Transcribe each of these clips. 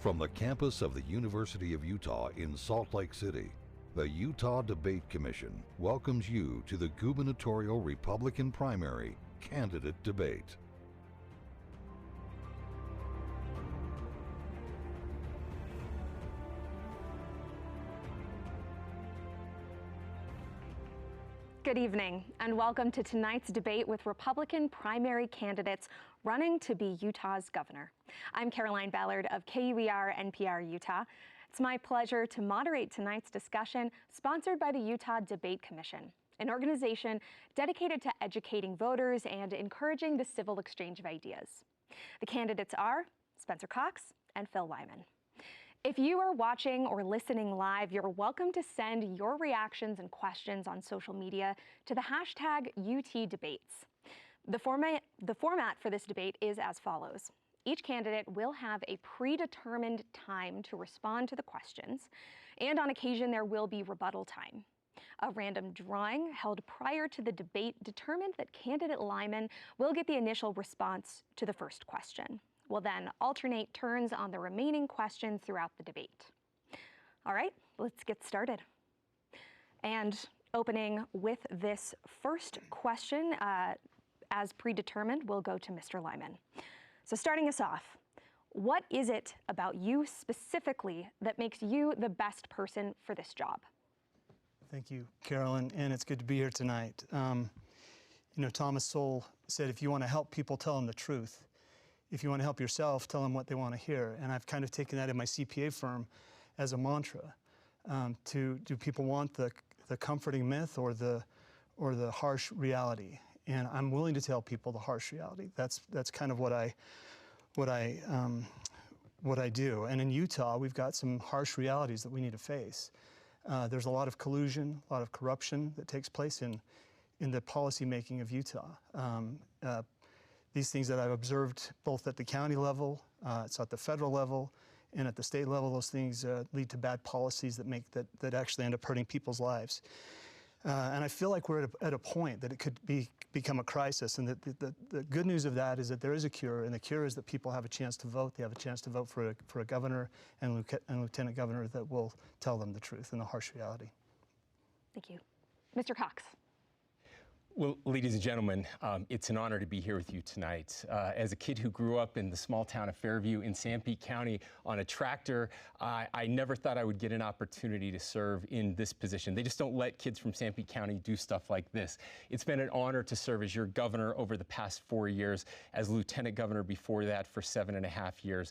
From the campus of the University of Utah in Salt Lake City, the Utah Debate Commission welcomes you to the gubernatorial Republican primary candidate debate. Good evening, and welcome to tonight's debate with Republican primary candidates running to be Utah's governor. I'm Caroline Ballard of KUER NPR Utah. It's my pleasure to moderate tonight's discussion, sponsored by the Utah Debate Commission, an organization dedicated to educating voters and encouraging the civil exchange of ideas. The candidates are Spencer Cox and Phil Lyman. If you are watching or listening live, you're welcome to send your reactions and questions on social media to the hashtag UTDebates. The format for this debate is as follows. Each candidate will have a predetermined time to respond to the questions, and on occasion there will be rebuttal time. A random drawing held prior to the debate determined that candidate Lyman will get the initial response to the first question. We'll then alternate turns on the remaining questions throughout the debate. All right, let's get started. And opening with this first question, as predetermined, we'll go to Mr. Lyman. So starting us off, what is it about you specifically that makes you the best person for this job? Thank you, Carolyn, and it's good to be here tonight. Thomas Sowell said, if you want to help people, tell them the truth. If you want to help yourself, tell them what they want to hear. And I've kind of taken that in my CPA firm as a mantra. Do people want the comforting myth or the harsh reality? And I'm willing to tell people the harsh reality. That's kind of what I do. And in Utah, we've got some harsh realities that we need to face. There's a lot of collusion, a lot of corruption that takes place in the policy making of Utah. These things that I've observed both at the county level, it's at the federal level, and at the state level, those things lead to bad policies that actually end up hurting people's lives. And I feel like we're at a point that it could become a crisis, and that the good news of that is that there is a cure, and the cure is that people have a chance to vote. They have a chance to vote for a governor and lieutenant governor that will tell them the truth and the harsh reality. Thank you. Mr. Cox. Well, ladies and gentlemen, it's an honor to be here with you tonight. As a kid who grew up in the small town of Fairview in Sanpete County on a tractor, I never thought I would get an opportunity to serve in this position. They just don't let kids from Sanpete County do stuff like this. It's been an honor to serve as your governor over the past 4 years, as lieutenant governor before that for 7.5 years.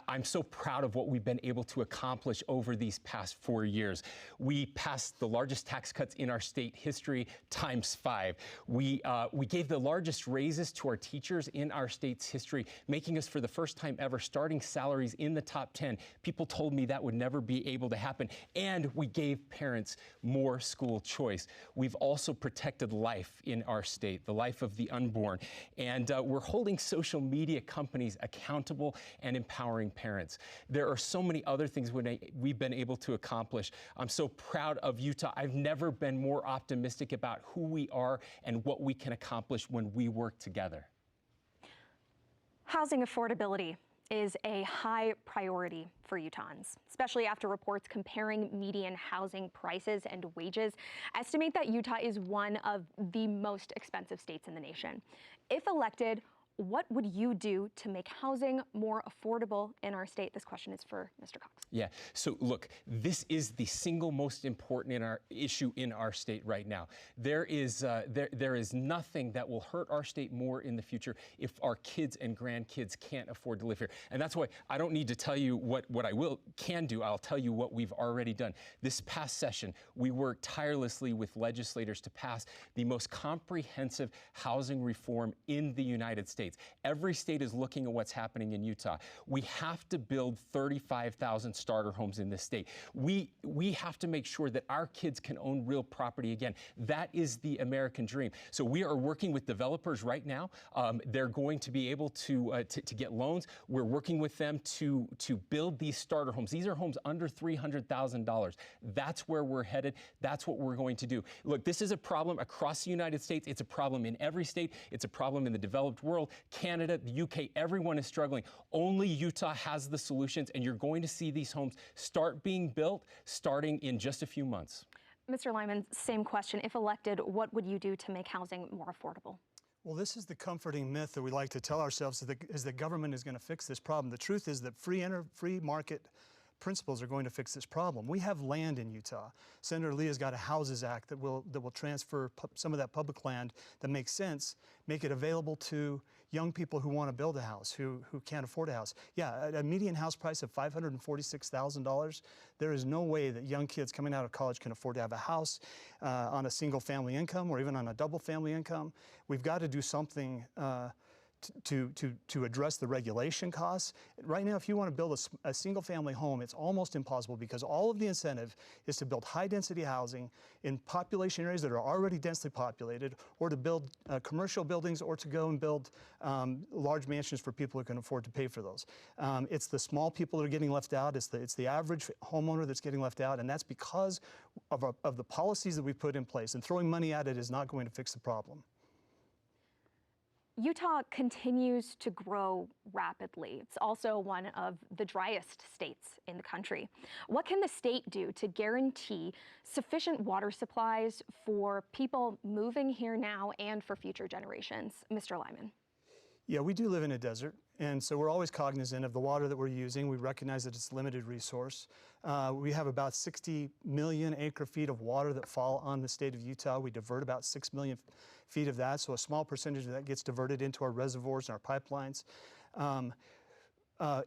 I'm so proud of what we've been able to accomplish over these past 4 years. We passed the largest tax cuts in our state history ×5. We gave the largest raises to our teachers in our state's history, making us for the first time ever starting salaries in the top 10. People told me that would never be able to happen. And we gave parents more school choice. We've also protected life in our state, the life of the unborn. And we're holding social media companies accountable and empowering parents. There are so many other things we've been able to accomplish. I'm so proud of Utah. I've never been more optimistic about who we are and what we can accomplish when we work together. Housing affordability is a high priority for Utahns, especially after reports comparing median housing prices and wages estimate that Utah is one of the most expensive states in the nation. If elected, what would you do to make housing more affordable in our state? This question is for Mr. Cox. Yeah, so look, this is the single most important issue in our state right now. There is nothing that will hurt our state more in the future if our kids and grandkids can't afford to live here. And that's why I don't need to tell you what I can do. I'll tell you what we've already done. This past session, we worked tirelessly with legislators to pass the most comprehensive housing reform in the United States. Every state is looking at what's happening in Utah. We have to build 35,000 starter homes in this state. We have to make sure that our kids can own real property again. That is the American dream. So we are working with developers right now. They're going to be able to get loans. We're working with them to build these starter homes. These are homes under $300,000. That's where we're headed. That's what we're going to do. Look, this is a problem across the United States. It's a problem in every state. It's a problem in the developed world. Brazil, Canada, the UK, everyone is struggling. Only Utah has the solutions, and you're going to see these homes start being built starting in just a few months. Mr. Lyman, same question. If elected, what would you do to make housing more affordable? Well, this is the comforting myth that we like to tell ourselves is that government is going to fix this problem. The truth is that free market principles are going to fix this problem. We have land in Utah. Senator Lee has got a Houses Act that will transfer some of that public land that makes sense, make it available to young people who want to build a house, who can't afford a house. Yeah, a median house price of $546,000. There is no way that young kids coming out of college can afford to have a house on a single family income or even on a double family income. We've got to do something to address the regulation costs. Right now, if you want to build a single family home, it's almost impossible because all of the incentive is to build high density housing in population areas that are already densely populated, or to build commercial buildings, or to go and build large mansions for people who can afford to pay for those. It's the small people that are getting left out. It's the average homeowner that's getting left out, and that's because of the policies that we put in place, and throwing money at it is not going to fix the problem. Utah continues to grow rapidly. It's also one of the driest states in the country. What can the state do to guarantee sufficient water supplies for people moving here now and for future generations? Mr. Lyman. Yeah, we do live in a desert, and so we're always cognizant of the water that we're using. We recognize that it's a limited resource. We have about 60 million acre-feet of water that fall on the state of Utah. We divert about 6 million feet of that, so a small percentage of that gets diverted into our reservoirs and our pipelines.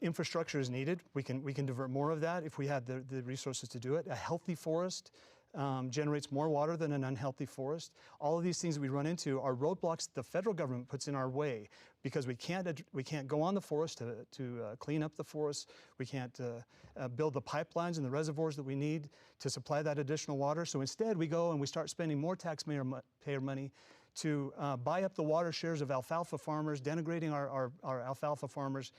Infrastructure is needed. We can divert more of that if we had the resources to do it. A healthy forest generates more water than an unhealthy forest. All of these things we run into are roadblocks the federal government puts in our way because we can't go on the forest to clean up the forest. We can't build the pipelines and the reservoirs that we need to supply that additional water. So instead, we go and we start spending more taxpayer money to buy up the water shares of alfalfa farmers, denigrating our alfalfa farmers.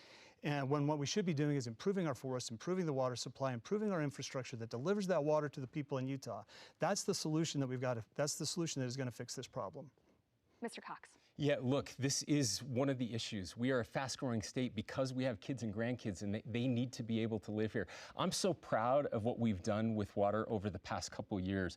And when what we should be doing is improving our forests, improving the water supply, improving our infrastructure that delivers that water to the people in Utah. That's the solution that we've got. That's the solution that is going to fix this problem. Mr. Cox. Yeah, look, this is one of the issues. We are a fast-growing state because we have kids and grandkids, and they need to be able to live here. I'm so proud of what we've done with water over the past couple years.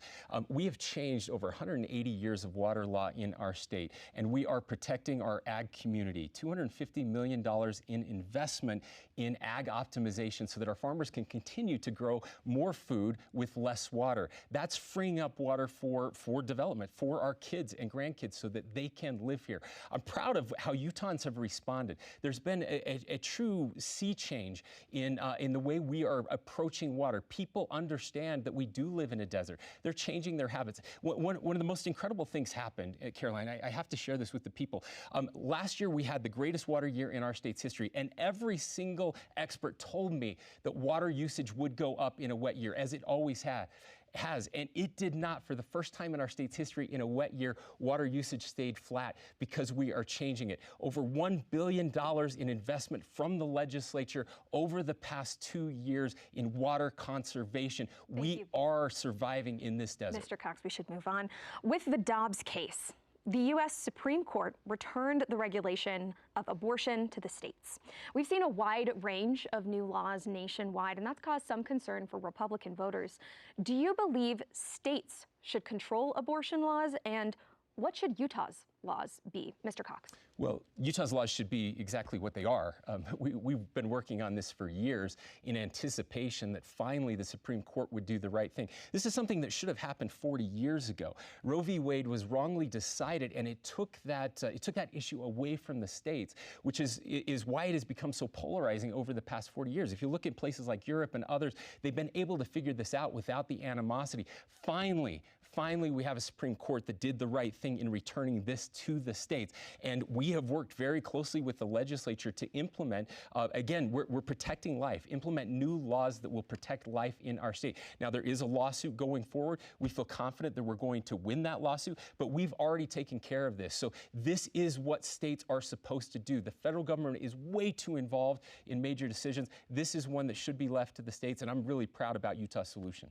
We have changed over 180 years of water law in our state, and we are protecting our ag community. $250 million in investment in ag optimization so that our farmers can continue to grow more food with less water. That's freeing up water for development, for our kids and grandkids so that they can live here. I'm proud of how Utahns have responded. There's been a true sea change in the way we are approaching water. People understand that we do live in a desert. They're changing their habits. One of the most incredible things happened, Caroline, I have to share this with the people. Last year we had the greatest water year in our state's history, and every single expert told me that water usage would go up in a wet year, as it always has, and it did not. For the first time in our state's history, in a wet year, water usage stayed flat because we are changing it. Over $1 billion in investment from the legislature over the past 2 years in water conservation. We are surviving in this desert. Mr. Cox, we should move on. With the Dobbs case, the U.S. Supreme Court returned the regulation of abortion to the states. We've seen a wide range of new laws nationwide, and that's caused some concern for Republican voters. Do you believe states should control abortion laws, and what should Utah's laws be? Mr. Cox. Well, Utah's laws should be exactly what they are. We've been working on this for years in anticipation that finally the Supreme Court would do the right thing. This is something that should have happened 40 years ago. Roe v. Wade was wrongly decided, and it took that issue away from the states, which is why it has become so polarizing over the past 40 years. If you look at places like Europe and others, they've been able to figure this out without the animosity. Finally, we have a Supreme Court that did the right thing in returning this to the states. And we have worked very closely with the legislature to implement, again, we're protecting life, implement new laws that will protect life in our state. Now, there is a lawsuit going forward. We feel confident that we're going to win that lawsuit, but we've already taken care of this. So this is what states are supposed to do. The federal government is way too involved in major decisions. This is one that should be left to the states, and I'm really proud about Utah's solution.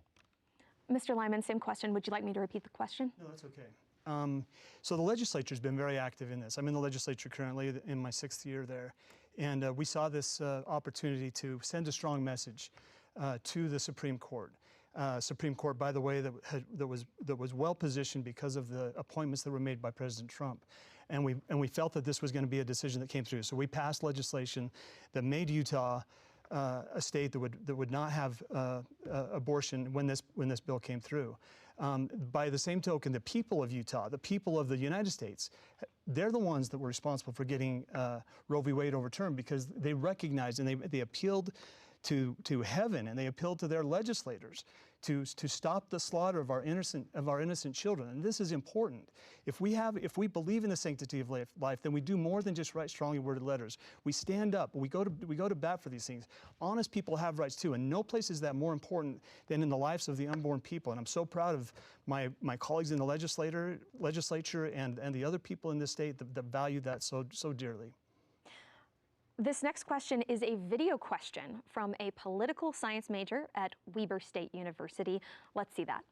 Mr. Lyman, same question. Would you like me to repeat the question? No, that's okay. So the legislature's been very active in this. I'm in the legislature currently in my 6th year there. And we saw this opportunity to send a strong message to the Supreme Court. Supreme Court, by the way, that was well positioned because of the appointments that were made by President Trump. And we felt that this was going to be a decision that came through. So we passed legislation that made Utah a state that would not have abortion when this bill came through. By the same token, the people of Utah, the people of the United States, they're the ones that were responsible for getting Roe v. Wade overturned, because they recognized and they appealed to heaven, and they appealed to their legislators to stop the slaughter of our innocent children. And this is important. If we believe in the sanctity of life, then we do more than just write strongly worded letters. We stand up. We go to bat for these things. Honest people have rights too, and no place is that more important than in the lives of the unborn people. And I'm so proud of my colleagues in the legislature and the other people in this state that value that so dearly. This next question is a video question from a political science major at Weber State University. Let's see that.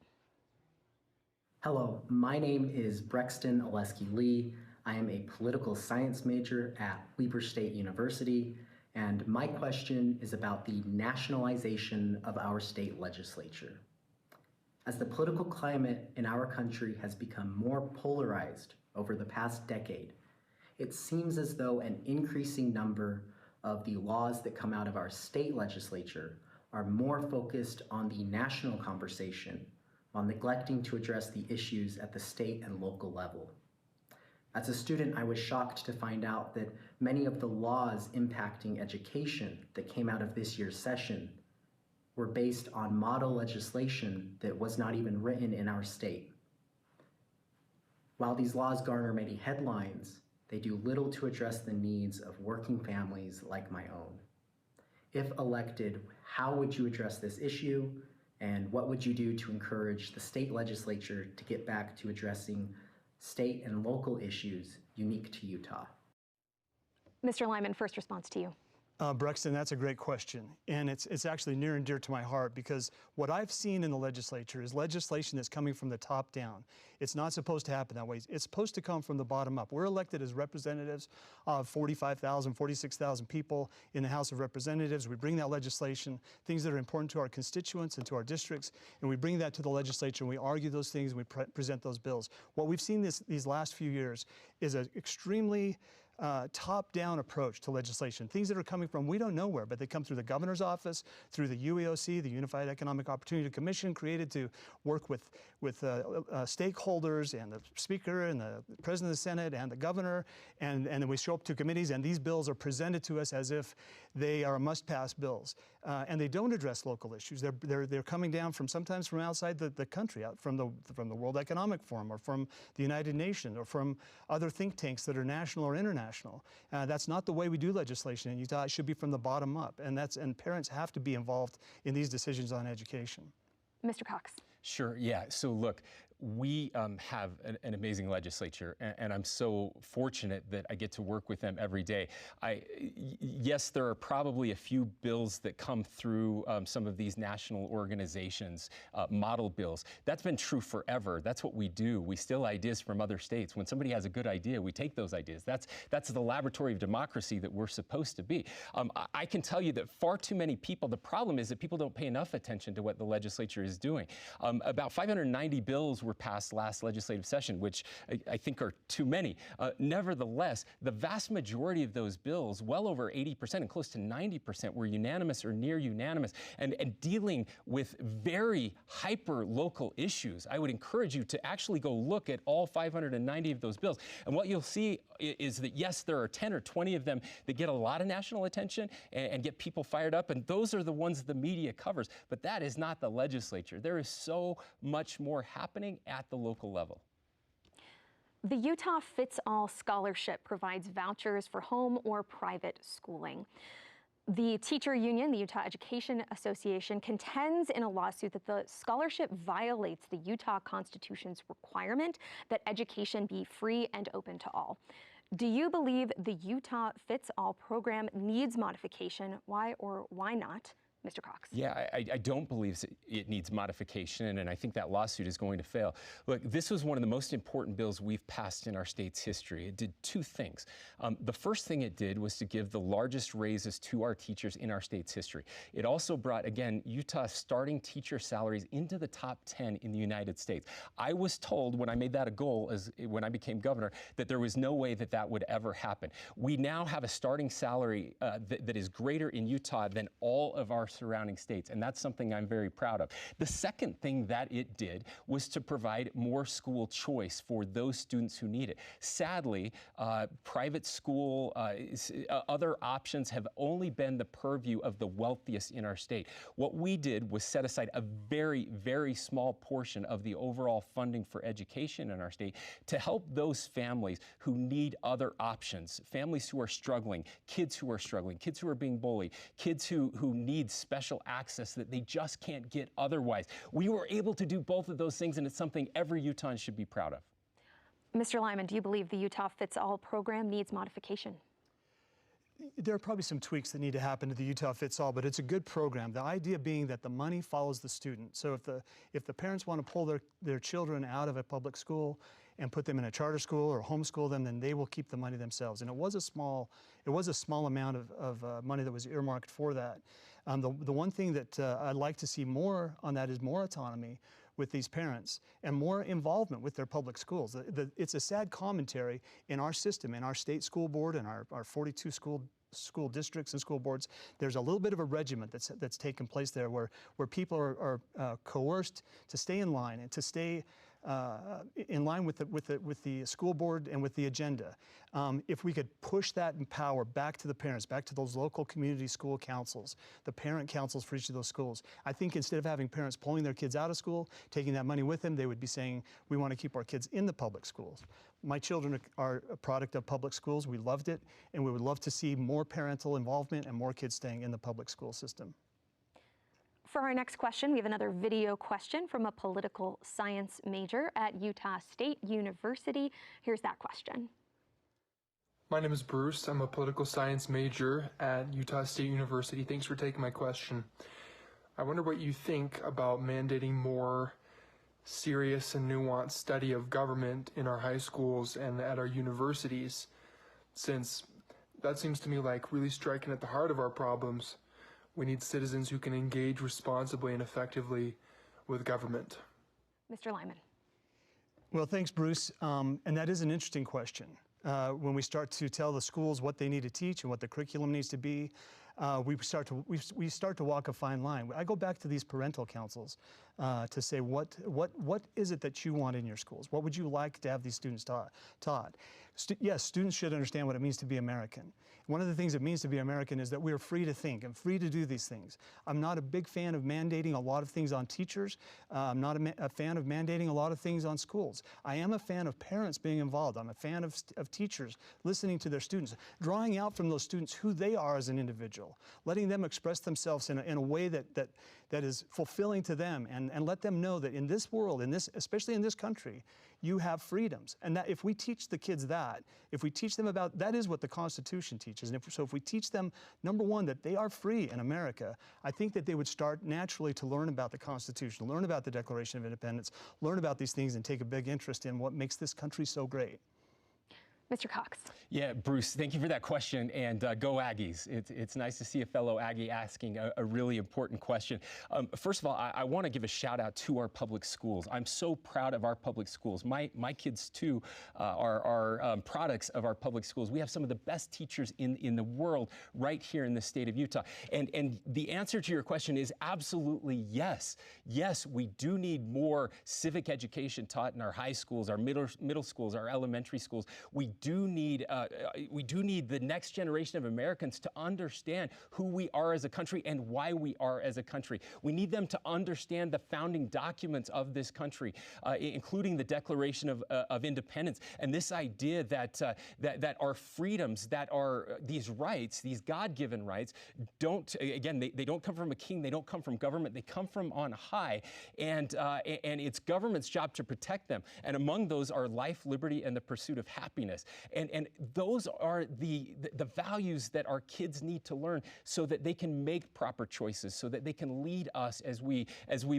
Hello, my name is Brexton Oleski Lee. I am a political science major at Weber State University, and my question is about the nationalization of our state legislature. As the political climate in our country has become more polarized over the past decade, it seems as though an increasing number of the laws that come out of our state legislature are more focused on the national conversation while neglecting to address the issues at the state and local level. As a student, I was shocked to find out that many of the laws impacting education that came out of this year's session were based on model legislation that was not even written in our state. While these laws garner many headlines, they do little to address the needs of working families like my own. If elected, how would you address this issue, and what would you do to encourage the state legislature to get back to addressing state and local issues unique to Utah? Mr. Lyman, first response to you. Brexton, that's a great question. And it's actually near and dear to my heart, because what I've seen in the legislature is legislation that's coming from the top down. It's not supposed to happen that way. It's supposed to come from the bottom up. We're elected as representatives of 45,000, 46,000 people in the House of Representatives. We bring that legislation, things that are important to our constituents and to our districts, and we bring that to the legislature, and we argue those things, and we present those bills. What we've seen these last few years is an extremely top-down approach to legislation. Things that are coming from we don't know where, but they come through the governor's office, through the UEOC, the Unified Economic Opportunity Commission, created to work with stakeholders and the Speaker and the President of the Senate and the Governor, and then we show up to committees, and these bills are presented to us as if they are must-pass bills, and they don't address local issues. They're coming down from sometimes from outside the country, out from the World Economic Forum, or from the United Nations, or from other think tanks that are national or international. That's not the way we do legislation in Utah. It should be from the bottom up, and parents have to be involved in these decisions on education. Mr. Cox. Sure, yeah. So look, we have an amazing legislature, and I'm so fortunate that I get to work with them every day. Yes, there are probably a few bills that come through some of these national organizations, model bills. That's been true forever. That's what we do. We steal ideas from other states. When somebody has a good idea, we take those ideas. That's the laboratory of democracy that we're supposed to be. I can tell you that far too many people, the problem is that people don't pay enough attention to what the legislature is doing. About 590 bills were passed last legislative session, which I think are too many. Nevertheless, the vast majority of those bills, well over 80% and close to 90%, were unanimous or near unanimous, and dealing with very hyper-local issues. I would encourage you to actually go look at all 590 of those bills. And what you'll see is that, yes, there are 10 or 20 of them that get a lot of national attention and get people fired up, and those are the ones the media covers. But that is not the legislature. There is so much more happening at the local level. The Utah Fits All Scholarship provides vouchers for home or private schooling. The teacher union, the Utah Education Association, contends in a lawsuit that the scholarship violates the Utah Constitution's requirement that education be free and open to all. Do you believe the Utah Fits All program needs modification? Why or why not? Mr. Cox. Yeah, I don't believe it needs modification, and I think that lawsuit is going to fail. Look, this was one of the most important bills we've passed in our state's history. It did two things. The first thing it did was to give the largest raises to our teachers in our state's history. It also brought, again, Utah's starting teacher salaries into the top 10 in the United States. I was told when I made that a goal, when I became governor, that there was no way that that would ever happen. We now have a starting salary that is greater in Utah than all of our surrounding states, and that's something I'm very proud of. The second thing that it did was to provide more school choice for those students who need it. Sadly, private school, other options have only been the purview of the wealthiest in our state. What we did was set aside a very, very small portion of the overall funding for education in our state to help those families who need other options, families who are struggling, kids who are being bullied, kids who need special access that they just can't get otherwise. We were able to do both of those things, and it's something every Utahn should be proud of. Mr. Lyman, do you believe the Utah Fits All program needs modification? There are probably some tweaks that need to happen to the Utah Fits All, but it's a good program. The idea being that the money follows the student. So if the parents want to pull their children out of a public school and put them in a charter school or homeschool them, then they will keep the money themselves. And it was a small amount of money that was earmarked for that. The one thing that I'd like to see more on that is more autonomy with these parents and more involvement with their public schools. It's a sad commentary in our system, in our state school board and our 42 school districts and school boards. There's a little bit of a regiment that's taken place there where people are coerced to stay in line and to stay in line with the school board and with the agenda. If we could push that in power back to the parents, back to those local community school councils, the parent councils for each of those schools, I think instead of having parents pulling their kids out of school, taking that money with them, they would be saying, we want to keep our kids in the public schools. My children are a product of public schools. We loved it, and we would love to see more parental involvement and more kids staying in the public school system. For our next question, we have another video question from a political science major at Utah State University. Here's that question. My name is Bruce. I'm a political science major at Utah State University. Thanks for taking my question. I wonder what you think about mandating more serious and nuanced study of government in our high schools and at our universities, since that seems to me like really striking at the heart of our problems. We need citizens who can engage responsibly and effectively with government. Mr. Lyman. Well, thanks, Bruce. And that is an interesting question. When we start to tell the schools what they need to teach and what the curriculum needs to be, we start to walk a fine line. I go back to these parental councils to say, what is it that you want in your schools? What would you like to have these students taught? Yes, students should understand what it means to be American. One of the things it means to be American is that we are free to think and free to do these things. I'm not a big fan of mandating a lot of things on teachers. I'm not a fan of mandating a lot of things on schools. I am a fan of parents being involved. I'm a fan of teachers listening to their students, drawing out from those students who they are as an individual, letting them express themselves in a way that is fulfilling to them, and let them know that in this world, especially in this country, you have freedoms. And that if we teach the kids that, if we teach them about, that is what the Constitution teaches. And if we teach them, number one, that they are free in America, I think that they would start naturally to learn about the Constitution, learn about the Declaration of Independence, learn about these things, and take a big interest in what makes this country so great. Mr. Cox. Yeah, Bruce, thank you for that question, and go Aggies. It's nice to see a fellow Aggie asking a really important question. First of all, I want to give a shout out to our public schools. I'm so proud of our public schools. My kids, too, are products of our public schools. We have some of the best teachers in the world right here in the state of Utah. And the answer to your question is absolutely yes. Yes, we do need more civic education taught in our high schools, our middle schools, our elementary schools. We do need the next generation of Americans to understand who we are as a country and why we are as a country. We need them to understand the founding documents of this country, including the Declaration of Independence, and this idea that our freedoms, that are these rights, these God-given rights, they don't come from a king, they don't come from government, they come from on high, and it's government's job to protect them. And among those are life, liberty, and the pursuit of happiness. And those are the values that our kids need to learn so that they can make proper choices, so that they can lead us as we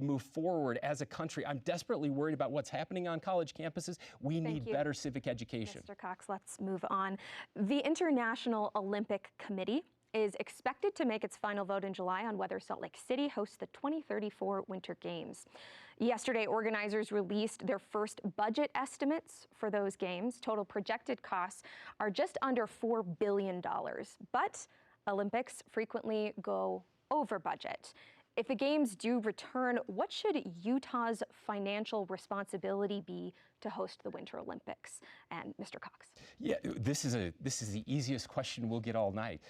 move forward as a country. I'm desperately worried about what's happening on college campuses. We need better civic education. Mr. Cox, let's move on. The International Olympic Committee is expected to make its final vote in July on whether Salt Lake City hosts the 2034 Winter Games. Yesterday, organizers released their first budget estimates for those games. Total projected costs are just under $4 billion, but Olympics frequently go over budget. If the games do return, what should Utah's financial responsibility be to host the Winter Olympics? And Mr. Cox. Yeah, this is the easiest question we'll get all night.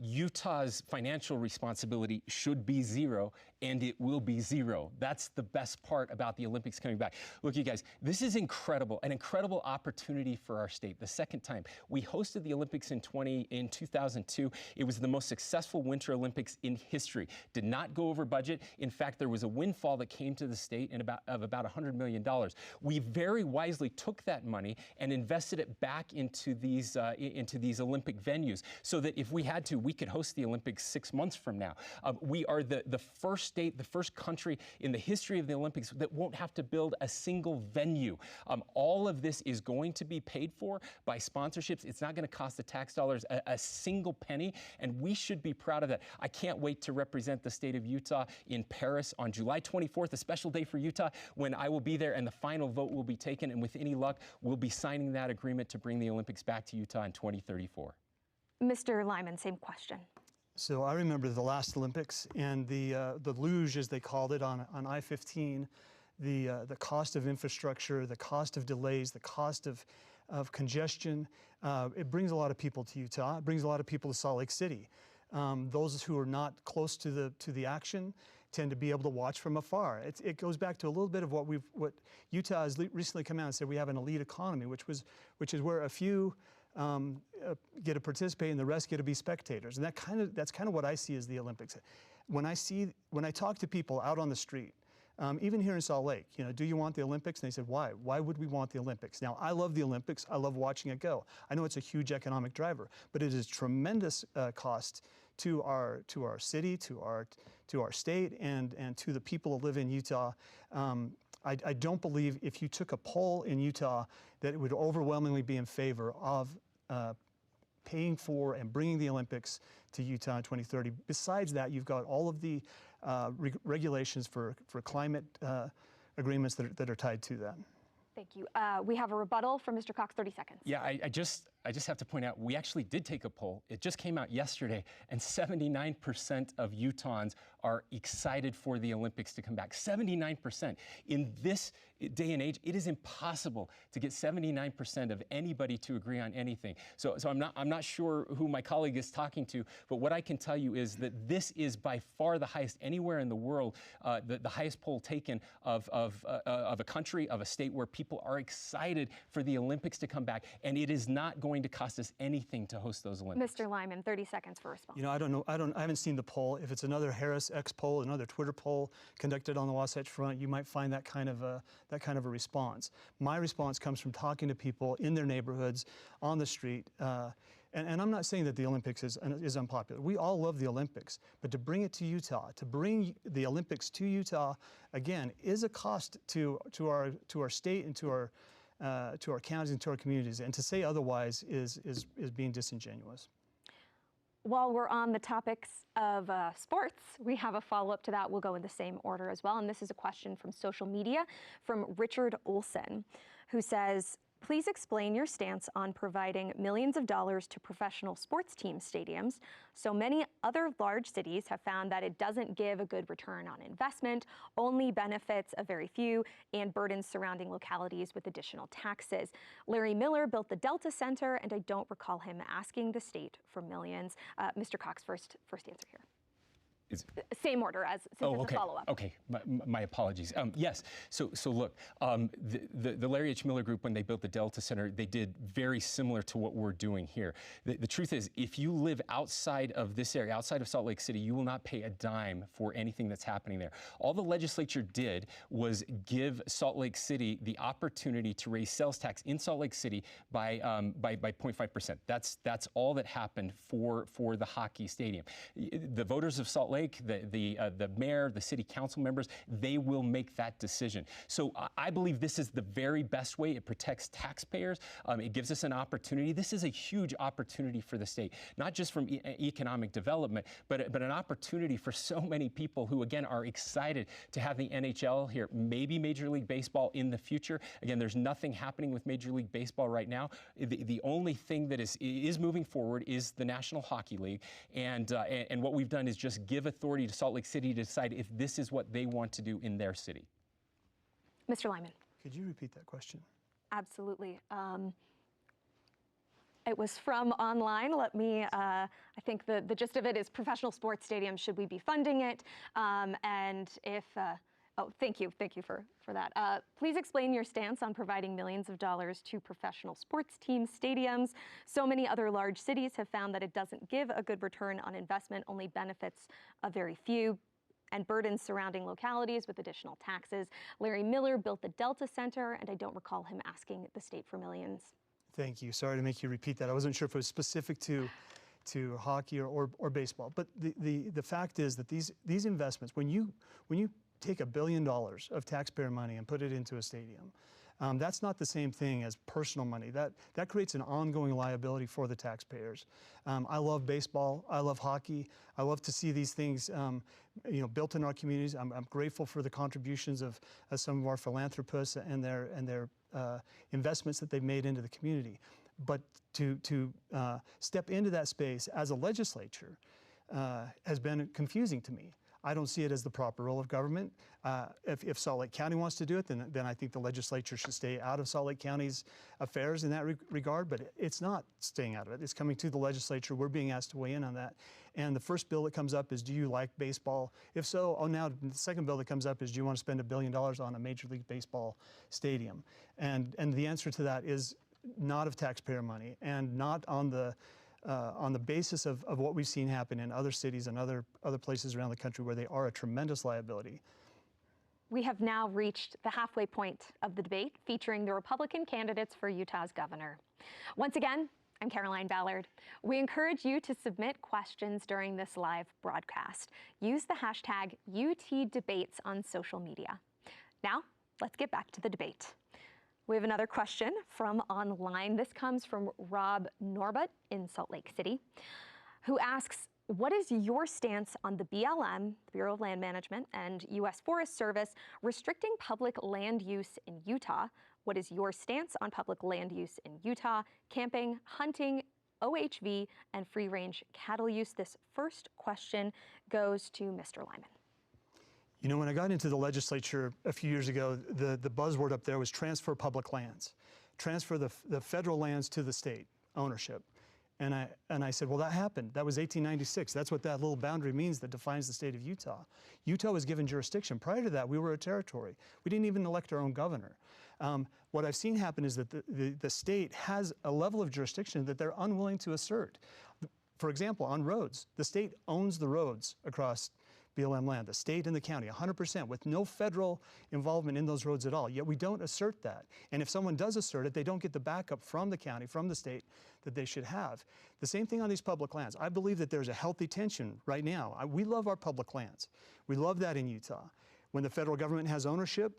Utah's financial responsibility should be zero, and it will be zero. That's the best part about the Olympics coming back. Look, you guys, this is incredible, an incredible opportunity for our state. The second time we hosted the Olympics in 2002. It was the most successful Winter Olympics in history. Did not go over budget. In fact, there was a windfall that came to the state of about $100 million. We very wisely took that money and invested it back into these Olympic venues, so that if we had to, we could host the Olympics 6 months from now. We are the first state, the first country in the history of the Olympics that won't have to build a single venue. All of this is going to be paid for by sponsorships. It's not going to cost the tax dollars a single penny, and we should be proud of that. I can't wait to represent the state of Utah in Paris on July 24th, a special day for Utah, when I will be there and the final vote will be taken, and with any luck, we'll be signing that agreement to bring the Olympics back to Utah in 2034. Mr. Lyman, same question. So I remember the last Olympics and the luge, as they called it, on I-15, the cost of infrastructure, the cost of delays, the cost of congestion. It brings a lot of people to Utah. It brings a lot of people to Salt Lake City. Those who are not close to the action tend to be able to watch from afar. It goes back to a little bit of what Utah has recently come out and said we have an elite economy, which is where a few get to participate and the rest get to be spectators, and that's kind of what I see as the Olympics. When I talk to people out on the street, even here in Salt Lake, do you want the Olympics? And they said, why? Why would we want the Olympics? Now, I love the Olympics. I love watching it go. I know it's a huge economic driver, but it is tremendous cost to our city, to our state, and to the people who live in Utah. I don't believe if you took a poll in Utah that it would overwhelmingly be in favor of paying for and bringing the Olympics to Utah in 2030. Besides that, you've got all of the regulations for climate agreements that are tied to that. Thank you. We have a rebuttal from Mr. Cox, 30 seconds. Yeah, I just have to point out, we actually did take a poll. It just came out yesterday, and 79% of Utahns are excited for the Olympics to come back. 79%. In this day and age, it is impossible to get 79% of anybody to agree on anything. So I'm not sure who my colleague is talking to, but what I can tell you is that this is by far the highest anywhere in the world, the highest poll taken of a country, of a state where people are excited for the Olympics to come back, and it is not going to cost us anything to host those Olympics. Mr. Lyman, 30 seconds for a response. I don't know. I haven't seen the poll. If it's another Harris X poll, another Twitter poll conducted on the Wasatch Front, you might find that kind of a response. My response comes from talking to people in their neighborhoods, on the street. And I'm not saying that the Olympics is unpopular. We all love the Olympics, but to bring it to Utah, to bring the Olympics to Utah, again, is a cost to our state and to our counties and to our communities. And to say otherwise is being disingenuous. While we're on the topics of sports, we have a follow-up to that. We'll go in the same order as well. And this is a question from social media from Richard Olson, who says, please explain your stance on providing millions of dollars to professional sports team stadiums. So many other large cities have found that it doesn't give a good return on investment, only benefits a very few, and burdens surrounding localities with additional taxes. Larry Miller built the Delta Center, and I don't recall him asking the state for millions. Mr. Cox, first answer here. Same order as since it's a follow-up. Okay, my apologies. Yes, so look, the Larry H. Miller Group, when they built the Delta Center, they did very similar to what we're doing here. The truth is, if you live outside of this area, outside of Salt Lake City, you will not pay a dime for anything that's happening there. All the legislature did was give Salt Lake City the opportunity to raise sales tax in Salt Lake City by 0.5%. That's all that happened for the hockey stadium. The voters of Salt Lake, the mayor, the city council members, they will make that decision. So I believe this is the very best way. It protects taxpayers. It gives us an opportunity. This is a huge opportunity for the state, not just from economic development, but an opportunity for so many people who, again, are excited to have the NHL here, maybe Major League Baseball in the future. Again, there's nothing happening with Major League Baseball right now. The only thing that is moving forward is the National Hockey League, and what we've done is just give authority to Salt Lake City to decide if this is what they want to do in their city. Mr. Lyman. Could you repeat that question? Absolutely. It was from online. Let me, I think the gist of it is professional sports stadiums, should we be funding it? And if, oh, thank you for that. Please explain your stance on providing millions of dollars to professional sports teams, stadiums. So many other large cities have found that it doesn't give a good return on investment, only benefits a very few, and burdens surrounding localities with additional taxes. Larry Miller built the Delta Center, and I don't recall him asking the state for millions. Thank you. Sorry to make you repeat that. I wasn't sure if it was specific to hockey or baseball. But the fact is that these investments, when you take $1 billion of taxpayer money and put it into a stadium, that's not the same thing as personal money. That creates an ongoing liability for the taxpayers. I love baseball. I love hockey. I love to see these things built in our communities. I'm grateful for the contributions of some of our philanthropists and their investments that they've made into the community. But to step into that space as a legislature has been confusing to me. I don't see it as the proper role of government. If Salt Lake County wants to do it, then I think the legislature should stay out of Salt Lake County's affairs in that regard, but it's not staying out of it. It's coming to the legislature. We're being asked to weigh in on that. And the first bill that comes up is, do you like baseball? If so, now the second bill that comes up is, do you want to spend $1 billion on a Major League Baseball stadium? And the answer to that is not of taxpayer money and not on the basis of what we've seen happen in other cities and other places around the country where they are a tremendous liability. We have now reached the halfway point of the debate featuring the Republican candidates for Utah's governor. Once again, I'm Caroline Ballard. We encourage you to submit questions during this live broadcast. Use the hashtag UTDebates on social media. Now, let's get back to the debate. We have another question from online. This comes from Rob Norbut in Salt Lake City, who asks, what is your stance on the BLM, the Bureau of Land Management, and U.S. Forest Service restricting public land use in Utah? What is your stance on public land use in Utah, camping, hunting, OHV, and free-range cattle use? This first question goes to Mr. Lyman. You know, when I got into the legislature a few years ago, the buzzword up there was transfer public lands. Transfer the federal lands to the state ownership. And I said, well, that happened. That was 1896. That's what that little boundary means that defines the state of Utah. Utah was given jurisdiction. Prior to that, we were a territory. We didn't even elect our own governor. What I've seen happen is that the state has a level of jurisdiction that they're unwilling to assert. For example, on roads, the state owns the roads across BLM land, the state and the county, 100%, with no federal involvement in those roads at all. Yet we don't assert that. And if someone does assert it, they don't get the backup from the county, from the state, that they should have. The same thing on these public lands. I believe that there's a healthy tension right now. We love our public lands. We love that in Utah. When the federal government has ownership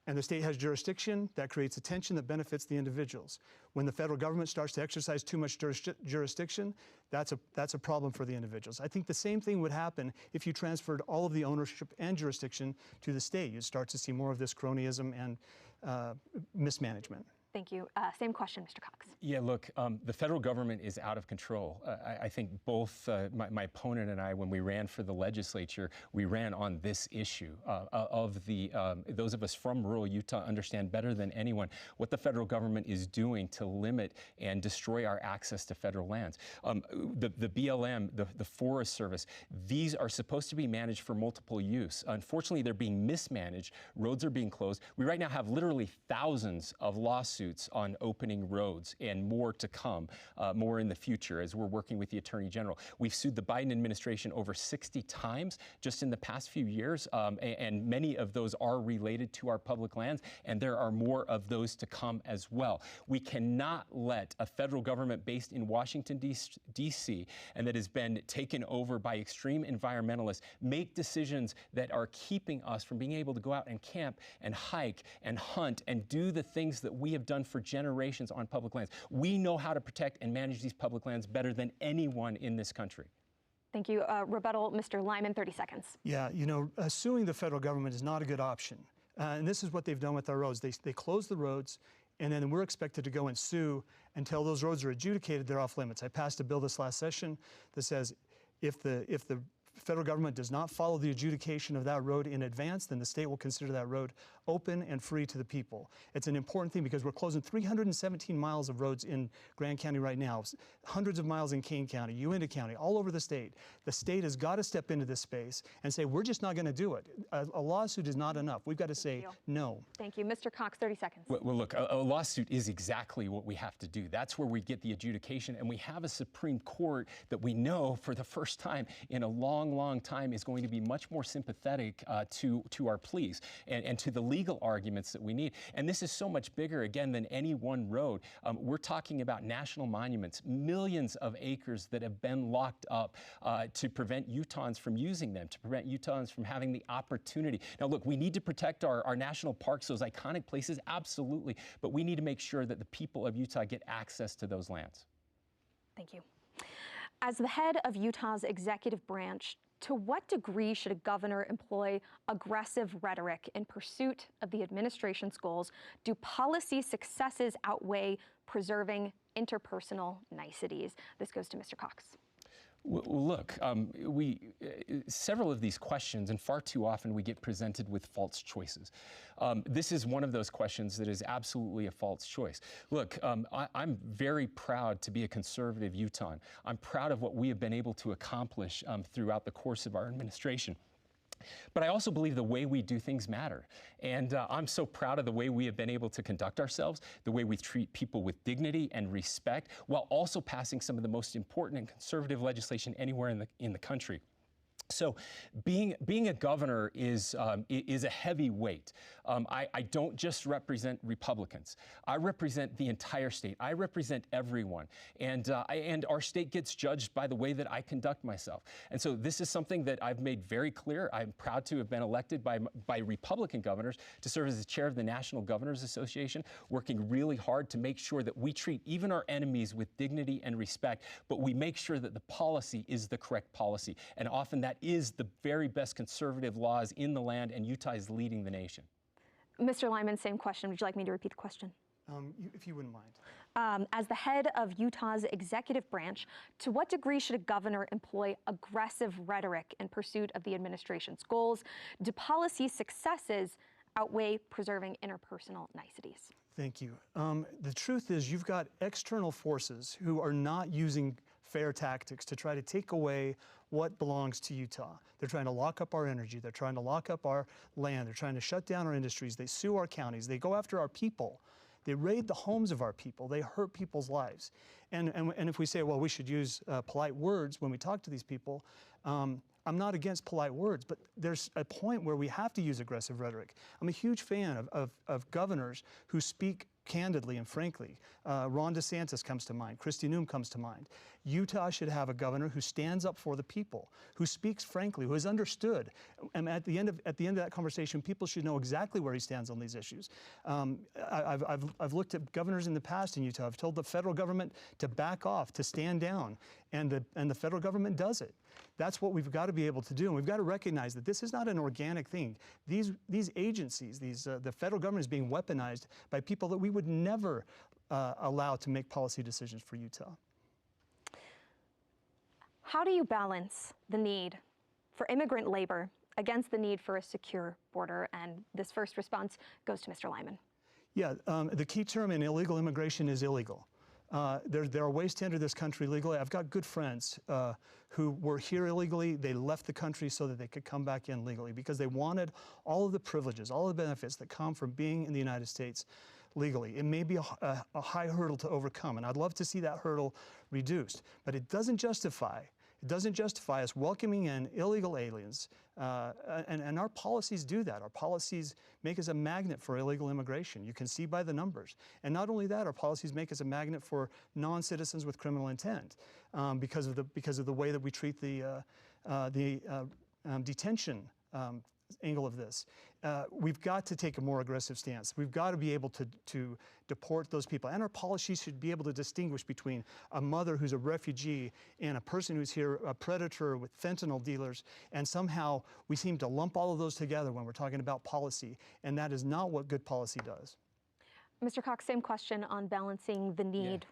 and the state has jurisdiction, that creates a tension that benefits the individuals. When the federal government starts to exercise too much jurisdiction, that's a problem for the individuals. I think the same thing would happen if you transferred all of the ownership and jurisdiction to the state. You'd start to see more of this cronyism and mismanagement. Thank you. Same question, Mr. Cox. Yeah, look, the federal government is out of control. I think both my opponent and I, when we ran for the legislature, we ran on this issue those of us from rural Utah understand better than anyone what the federal government is doing to limit and destroy our access to federal lands. The BLM, the Forest Service, these are supposed to be managed for multiple use. Unfortunately, they're being mismanaged. Roads are being closed. We right now have literally thousands of lawsuits on opening roads, and more to come, more in the future as we're working with the Attorney General. We've sued the Biden administration over 60 times just in the past few years, and many of those are related to our public lands, and there are more of those to come as well. We cannot let a federal government based in Washington, D.C., and that has been taken over by extreme environmentalists make decisions that are keeping us from being able to go out and camp and hike and hunt and do the things that we have done for generations on public lands. We know how to protect and manage these public lands better than anyone in this country. Thank you. Rebuttal, Mr. Lyman, 30 seconds. Yeah, you know, suing the federal government is not a good option. And this is what they've done with our roads. They close the roads, and then we're expected to go and sue until those roads are adjudicated, they're off limits. I passed a bill this last session that says if the federal government does not follow the adjudication of that road in advance, then the state will consider that road open and free to the people. It's an important thing because we're closing 317 miles of roads in Grand County right now, hundreds of miles in Kane County, Uintah County, all over the state. The state has got to step into this space and say, we're just not going to do it. A lawsuit is not enough. We've got to say no. Thank you. Mr. Cox, 30 seconds. Well, look, a lawsuit is exactly what we have to do. That's where we get the adjudication, and we have a Supreme Court that we know for the first time in a long time is going to be much more sympathetic to our pleas and to the legal arguments that we need. And this is so much bigger, again, than any one road. We're talking about national monuments, millions of acres that have been locked up to prevent Utahns from using them, to prevent Utahns from having the opportunity. Now, look, we need to protect our national parks, those iconic places, absolutely, but we need to make sure that the people of Utah get access to those lands. Thank you. As the head of Utah's executive branch, to what degree should a governor employ aggressive rhetoric in pursuit of the administration's goals? Do policy successes outweigh preserving interpersonal niceties? This goes to Mr. Cox. Well, look, several of these questions, and far too often we get presented with false choices. This is one of those questions that is absolutely a false choice. Look, I'm very proud to be a conservative Utahn. I'm proud of what we have been able to accomplish throughout the course of our administration. But I also believe the way we do things matter. And I'm so proud of the way we have been able to conduct ourselves, the way we treat people with dignity and respect, while also passing some of the most important and conservative legislation anywhere in the country. So being a governor is a heavy weight. I don't just represent Republicans. I represent the entire state. I represent everyone. And our state gets judged by the way that I conduct myself. And so this is something that I've made very clear. I'm proud to have been elected by Republican governors to serve as the chair of the National Governors Association, working really hard to make sure that we treat even our enemies with dignity and respect, but we make sure that the policy is the correct policy. And often that is the very best conservative laws in the land, and Utah is leading the nation. Mr. Lyman, same question. Would you like me to repeat the question? If you wouldn't mind. As the head of Utah's executive branch, to what degree should a governor employ aggressive rhetoric in pursuit of the administration's goals? Do policy successes outweigh preserving interpersonal niceties? Thank you. The truth is you've got external forces who are not using fair tactics to try to take away what belongs to Utah. They're trying to lock up our energy. They're trying to lock up our land. They're trying to shut down our industries. They sue our counties. They go after our people. They raid the homes of our people. They hurt people's lives. And if we say, well, we should use polite words when we talk to these people, I'm not against polite words, but there's a point where we have to use aggressive rhetoric. I'm a huge fan of governors who speak candidly and frankly. Ron DeSantis comes to mind. Kristi Noem comes to mind. Utah should have a governor who stands up for the people, who speaks frankly, who is understood. And at the end of that conversation, people should know exactly where he stands on these issues. I've looked at governors in the past in Utah. I've told the federal government to back off, to stand down, and the federal government does it. That's what we've got to be able to do, and we've got to recognize that this is not an organic thing. These agencies, the federal government is being weaponized by people that we would never allow to make policy decisions for Utah. How do you balance the need for immigrant labor against the need for a secure border? And this first response goes to Mr. Lyman. Yeah, the key term in illegal immigration is illegal. There are ways to enter this country legally. I've got good friends who were here illegally. They left the country so that they could come back in legally because they wanted all of the privileges, all of the benefits that come from being in the United States legally. It may be a high hurdle to overcome, and I'd love to see that hurdle reduced, but it doesn't justify us welcoming in illegal aliens, and our policies do that. Our policies make us a magnet for illegal immigration. You can see by the numbers. And not only that, our policies make us a magnet for non-citizens with criminal intent because of the way that we treat the detention angle of this. We've got to take a more aggressive stance. We've got to be able to deport those people. And our policies should be able to distinguish between a mother who's a refugee and a person who's here, a predator with fentanyl dealers. And somehow we seem to lump all of those together when we're talking about policy. And that is not what good policy does. Mr. Cox, same question on balancing the need. Yeah.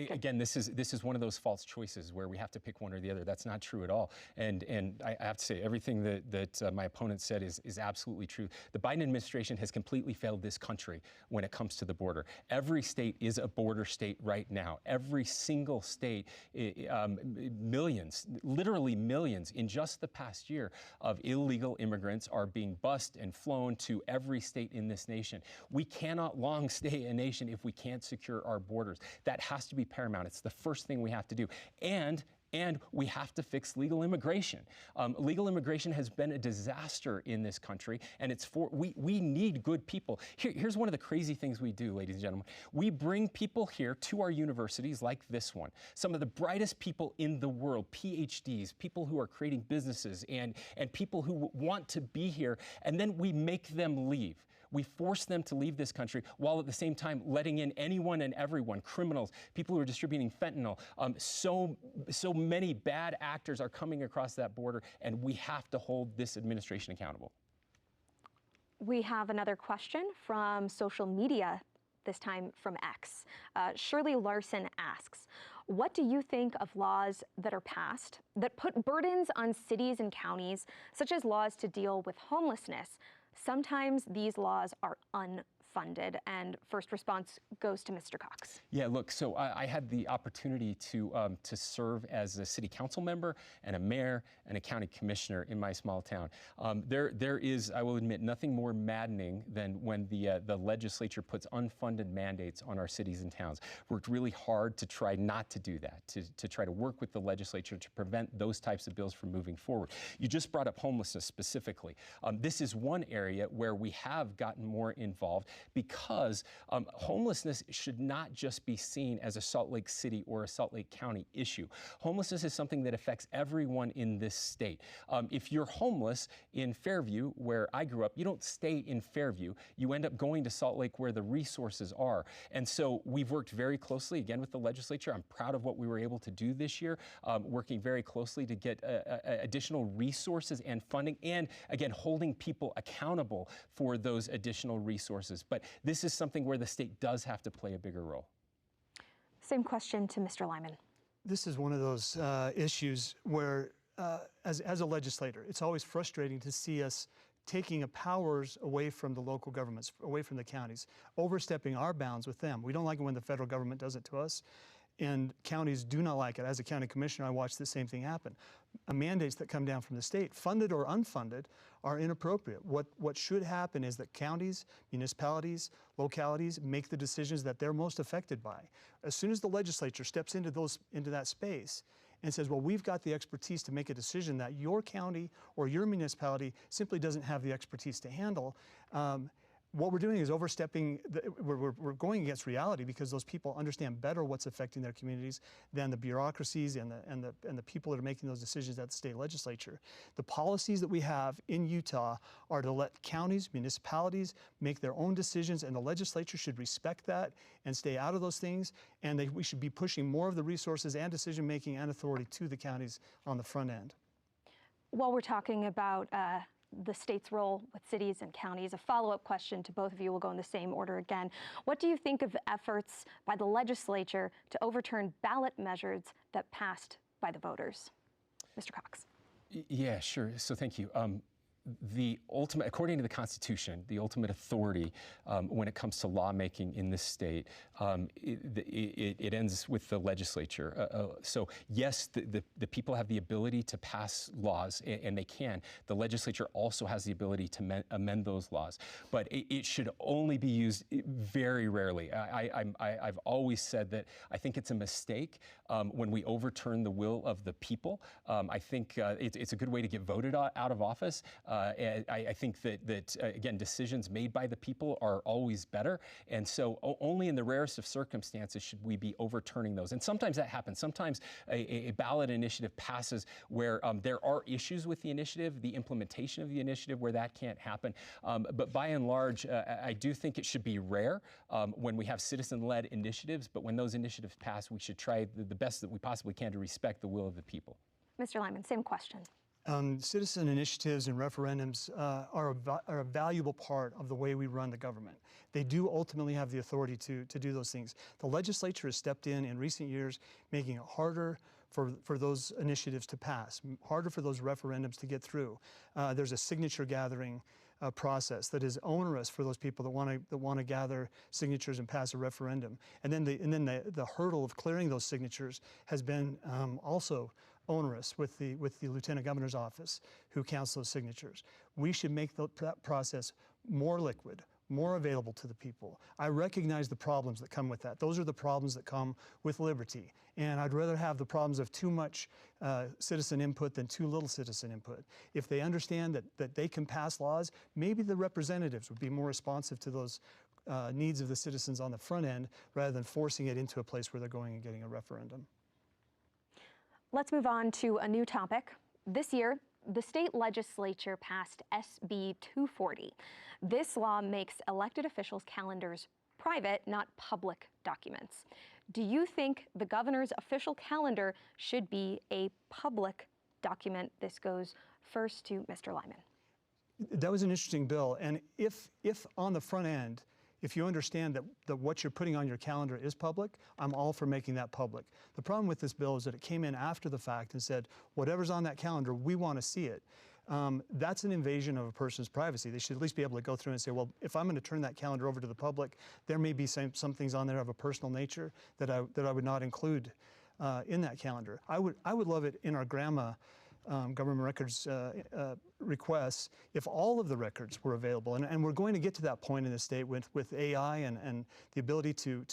Again, this is one of those false choices where we have to pick one or the other. That's not true at all. And I have to say, everything that my opponent said is absolutely true. The Biden administration has completely failed this country when it comes to the border. Every state is a border state right now. Every single state, millions, literally millions, in just the past year of illegal immigrants are being bused and flown to every state in this nation. We cannot long stay a nation if we can't secure our borders. That has to be paramount. It's the first thing we have to do. And we have to fix legal immigration. Legal immigration has been a disaster in this country, and we need good people. Here's one of the crazy things we do, ladies and gentlemen. We bring people here to our universities like this one, some of the brightest people in the world, PhDs, people who are creating businesses, and people who want to be here, and then we make them leave. We force them to leave this country while at the same time letting in anyone and everyone, criminals, people who are distributing fentanyl. So many bad actors are coming across that border, and we have to hold this administration accountable. We have another question from social media, this time from X. Shirley Larson asks, what do you think of laws that are passed that put burdens on cities and counties, such as laws to deal with homelessness? Sometimes these laws are unfunded, and first response goes to Mr. Cox. Yeah, look, so I had the opportunity to serve as a city council member and a mayor and a county commissioner in my small town. There is, I will admit, nothing more maddening than when the legislature puts unfunded mandates on our cities and towns. Worked really hard to try not to do that, to try to work with the legislature to prevent those types of bills from moving forward. You just brought up homelessness specifically. This is one area where we have gotten more involved because homelessness should not just be seen as a Salt Lake City or a Salt Lake County issue. Homelessness is something that affects everyone in this state. If you're homeless in Fairview, where I grew up, you don't stay in Fairview. You end up going to Salt Lake where the resources are. And so we've worked very closely, again, with the legislature. I'm proud of what we were able to do this year, working very closely to get additional resources and funding, and again, holding people accountable for those additional resources. But this is something where the state does have to play a bigger role. Same question to Mr. Lyman. This is one of those issues where, as a legislator, it's always frustrating to see us taking powers away from the local governments, away from the counties, overstepping our bounds with them. We don't like it when the federal government does it to us, and counties do not like it. As a county commissioner, I watch the same thing happen. Mandates that come down from the state, funded or unfunded, are inappropriate. What should happen is that counties, municipalities, localities make the decisions that they're most affected by. As soon as the legislature steps into that space and says, well, we've got the expertise to make a decision that your county or your municipality simply doesn't have the expertise to handle, what we're doing is overstepping, we're going against reality because those people understand better what's affecting their communities than the bureaucracies and the people that are making those decisions at the state legislature. The policies that we have in Utah are to let counties, municipalities make their own decisions, and the legislature should respect that and stay out of those things, and we should be pushing more of the resources and decision making and authority to the counties on the front end. While we're talking about the state's role with cities and counties, a follow-up question to both of you will go in the same order again. What do you think of efforts by the legislature to overturn ballot measures that passed by the voters? Mr. Cox. Yeah, sure. So thank you. The ultimate, according to the Constitution, the ultimate authority when it comes to lawmaking in this state, it ends with the legislature. So yes, the people have the ability to pass laws, and they can. The legislature also has the ability to amend those laws, but it should only be used very rarely. I've always said that I think it's a mistake when we overturn the will of the people. I think it's a good way to get voted out of office. I think that again, decisions made by the people are always better. And so only in the rarest of circumstances should we be overturning those. And sometimes that happens. Sometimes a ballot initiative passes where there are issues with the initiative, the implementation of the initiative where that can't happen. But by and large, I do think it should be rare when we have citizen-led initiatives. But when those initiatives pass, we should try the best that we possibly can to respect the will of the people. Mr. Lyman, same question. Citizen initiatives and referendums are a valuable part of the way we run the government. They do ultimately have the authority to do those things. The legislature has stepped in recent years, making it harder for those initiatives to pass, harder for those referendums to get through. There's a signature gathering process that is onerous for those people that want to gather signatures and pass a referendum. And then the hurdle of clearing those signatures has been also onerous with the Lieutenant Governor's office who counts those signatures. We should make that process more liquid, more available to the people. I recognize the problems that come with that. Those are the problems that come with liberty. And I'd rather have the problems of too much citizen input than too little citizen input. If they understand that they can pass laws, maybe the representatives would be more responsive to those needs of the citizens on the front end rather than forcing it into a place where they're going and getting a referendum. Let's move on to a new topic. This year, the state legislature passed SB 240. This law makes elected officials' calendars private, not public documents. Do you think the governor's official calendar should be a public document? This goes first to Mr. Lyman. That was an interesting bill. And if on the front end, if you understand that what you're putting on your calendar is public, I'm all for making that public. The problem with this bill is that it came in after the fact and said, whatever's on that calendar, we want to see it. That's an invasion of a person's privacy. They should at least be able to go through and say, well, if I'm going to turn that calendar over to the public, there may be some things on there of a personal nature that I would not include in that calendar. I would love it in our GRAMA government records requests if all of the records were available. And we're going to get to that point in the state with AI and the ability to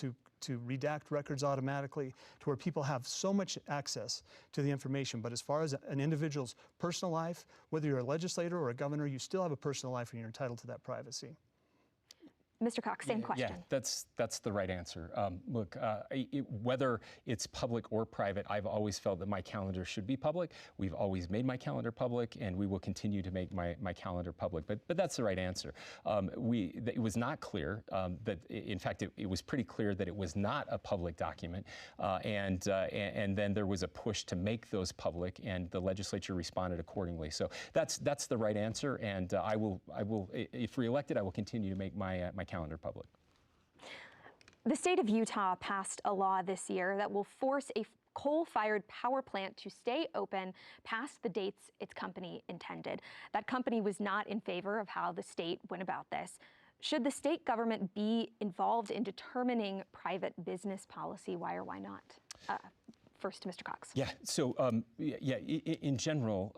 redact records automatically to where people have so much access to the information. But as far as an individual's personal life, whether you're a legislator or a governor, you still have a personal life and you're entitled to that privacy. Mr. Cox, same question. Yeah, that's the right answer. Look, whether it's public or private, I've always felt that my calendar should be public. We've always made my calendar public, and we will continue to make my calendar public. But that's the right answer. It was not clear that, in fact, it was pretty clear that it was not a public document, and then there was a push to make those public, and the legislature responded accordingly. So that's the right answer, and I will, if reelected, I will continue to make my calendar public. The state of Utah passed a law this year that will force a coal-fired power plant to stay open past the dates its company intended. That company was not in favor of how the state went about this. Should the state government be involved in determining private business policy? Why or why not? first to Mr. Cox. Yeah, so in general,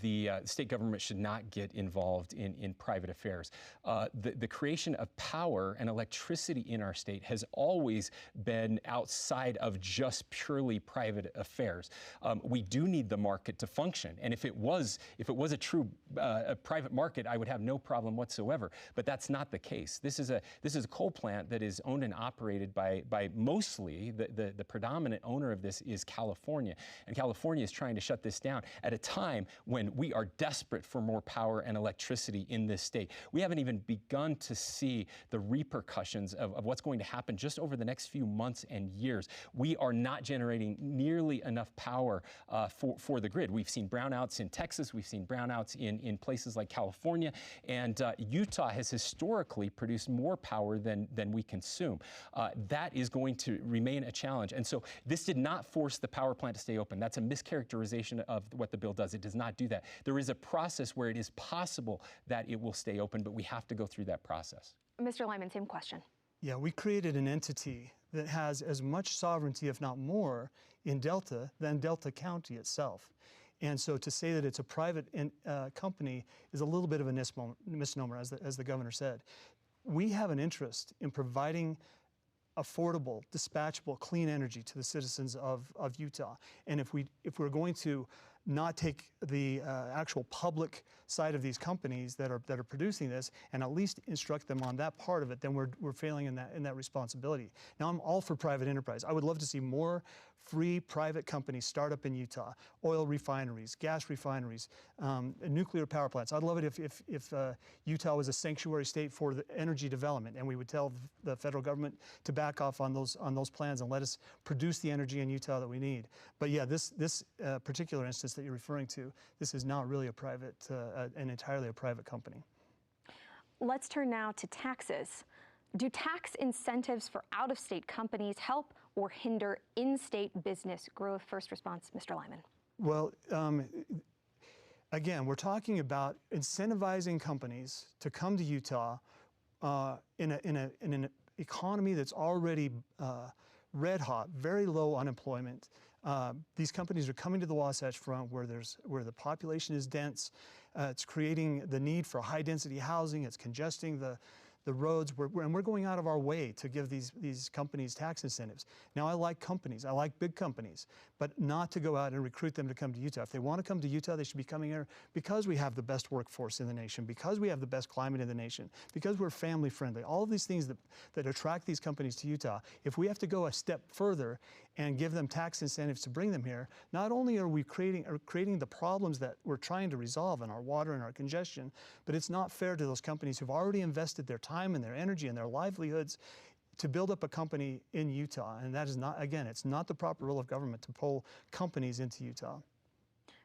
the state government should not get involved in private affairs. The creation of power and electricity in our state has always been outside of just purely private affairs. We do need the market to function, and if it was a true private market, I would have no problem whatsoever. But that's not the case. This is a coal plant that is owned and operated by mostly the predominant owner of this is California, and California is trying to shut this down at a time when we are desperate for more power and electricity in this state. We haven't even begun to see the repercussions of what's going to happen just over the next few months and years. We are not generating nearly enough power for the grid. We've seen brownouts in Texas, we've seen brownouts in places like California, and Utah has historically produced more power than we consume. That is going to remain a challenge, and so this did not force the power plant to stay open. That's a mischaracterization of what the bill does. It does not do that. There is a process where it is possible that it will stay open, but we have to go through that process. Mr. Lyman, same question. Yeah, we created an entity that has as much sovereignty, if not more, in Delta than Delta County itself. And so to say that it's a private company is a little bit of a misnomer, as the governor said. We have an interest in providing affordable, dispatchable, clean energy to the citizens of Utah. And if we're going to not take the actual public side of these companies that are producing this and at least instruct them on that part of it, then we're failing in that responsibility. Now, I'm all for private enterprise. I would love to see more free private companies start up in Utah, oil refineries, gas refineries, nuclear power plants. I'd love it if Utah was a sanctuary state for the energy development, and we would tell the federal government to back off on those plans and let us produce the energy in Utah that we need. But yeah, this particular instance that you're referring to, this is not really a private and entirely a private company. Let's turn now to taxes. Do tax incentives for out-of-state companies help or hinder in-state business growth? First response, Mr. Lyman. Well, again, we're talking about incentivizing companies to come to Utah in an economy that's already red hot, very low unemployment. These companies are coming to the Wasatch Front where the population is dense. It's creating the need for high-density housing. It's congesting the roads, and we're going out of our way to give these companies tax incentives. Now, I like companies, I like big companies, but not to go out and recruit them to come to Utah. If they want to come to Utah, they should be coming here because we have the best workforce in the nation, because we have the best climate in the nation, because we're family friendly. All of these things that attract these companies to Utah. If we have to go a step further and give them tax incentives to bring them here, not only are we creating the problems that we're trying to resolve in our water and our congestion, but it's not fair to those companies who've already invested their time and their energy and their livelihoods to build up a company in Utah. And that is not, again, it's not the proper role of government to pull companies into Utah.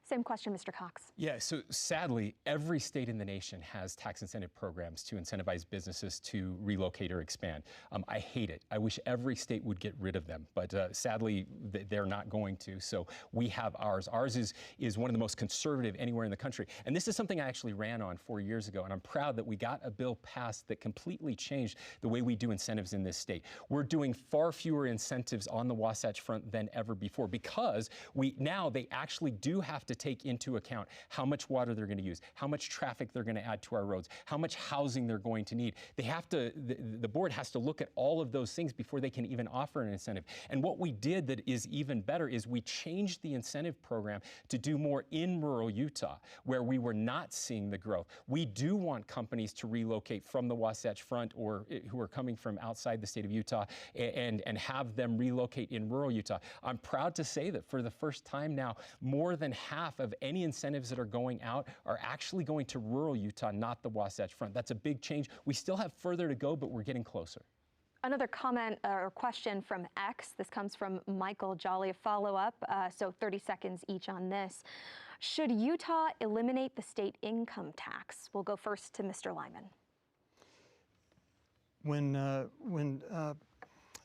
Same question, Mr. Cox. Yeah, so sadly, every state in the nation has tax incentive programs to incentivize businesses to relocate or expand. I hate it. I wish every state would get rid of them, but sadly, they're not going to. So we have ours. Ours is one of the most conservative anywhere in the country. And this is something I actually ran on 4 years ago, and I'm proud that we got a bill passed that completely changed the way we do incentives in this state. We're doing far fewer incentives on the Wasatch Front than ever before because now they actually do have to take into account how much water they're going to use, how much traffic they're going to add to our roads, how much housing they're going to need. They have to, the board has to look at all of those things before they can even offer an incentive. And what we did that is even better is we changed the incentive program to do more in rural Utah, where we were not seeing the growth. We do want companies to relocate from the Wasatch Front or who are coming from outside the state of Utah and have them relocate in rural Utah. I'm proud to say that for the first time now, more than half of any incentives that are going out are actually going to rural Utah, not the Wasatch Front. That's a big change. We still have further to go, but we're getting closer. Another comment or question from X. This comes from Michael Jolly. A follow-up, so 30 seconds each on this. Should Utah eliminate the state income tax? We'll go first to Mr. Lyman. When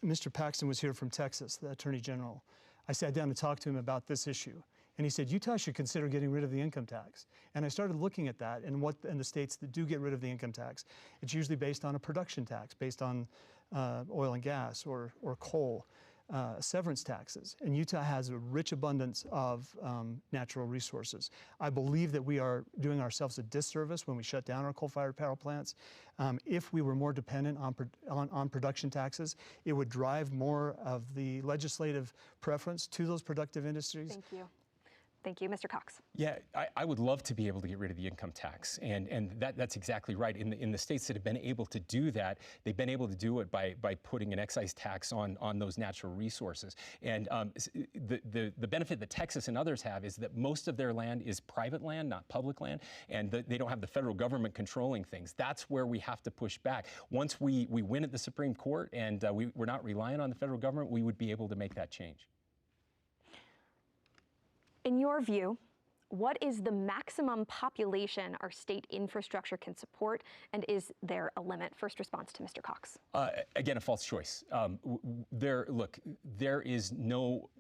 Mr. Paxton was here from Texas, the Attorney General, I sat down to talk to him about this issue. And he said, Utah should consider getting rid of the income tax. And I started looking at that and the states that do get rid of the income tax. It's usually based on a production tax, based on oil and gas or coal. severance taxes. And Utah has a rich abundance of natural resources. I believe that we are doing ourselves a disservice when we shut down our coal-fired power plants. If we were more dependent on production taxes, it would drive more of the legislative preference to those productive industries. Thank you. Thank you. Mr. Cox. Yeah, I would love to be able to get rid of the income tax, and that's exactly right. In the states that have been able to do that, they've been able to do it by putting an excise tax on those natural resources. And the benefit that Texas and others have is that most of their land is private land, not public land, and they don't have the federal government controlling things. That's where we have to push back. Once we win at the Supreme Court and we're not relying on the federal government, we would be able to make that change. In your view, what is the maximum population our state infrastructure can support, and is there a limit? First response to Mr. Cox. Again, a false choice. There is no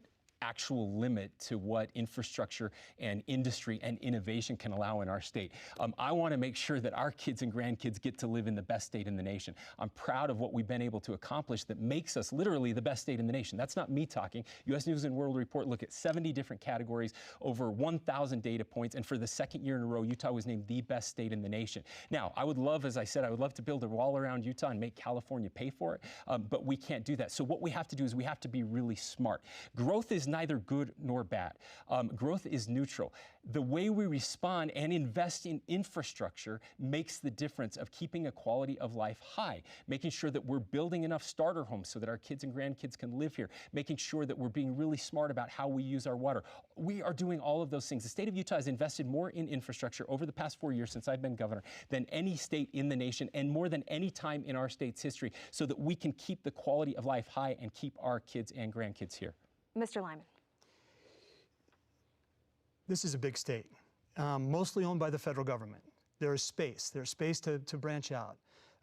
actual limit to what infrastructure and industry and innovation can allow in our state. I want to make sure that our kids and grandkids get to live in the best state in the nation. I'm proud of what we've been able to accomplish that makes us literally the best state in the nation. That's not me talking. U.S. News and World Report look at 70 different categories, over 1,000 data points, and for the second year in a row, Utah was named the best state in the nation. Now, I would love, as I said, I would love to build a wall around Utah and make California pay for it, but we can't do that. So what we have to do is we have to be really smart. Growth is neither good nor bad. Growth is neutral. The way we respond and invest in infrastructure makes the difference of keeping a quality of life high, making sure that we're building enough starter homes so that our kids and grandkids can live here, making sure that we're being really smart about how we use our water. We are doing all of those things. The state of Utah has invested more in infrastructure over the past 4 years since I've been governor than any state in the nation, and more than any time in our state's history, so that we can keep the quality of life high and keep our kids and grandkids here. Mr. Lyman. This is a big state, mostly owned by the federal government. There is space. There's space to branch out.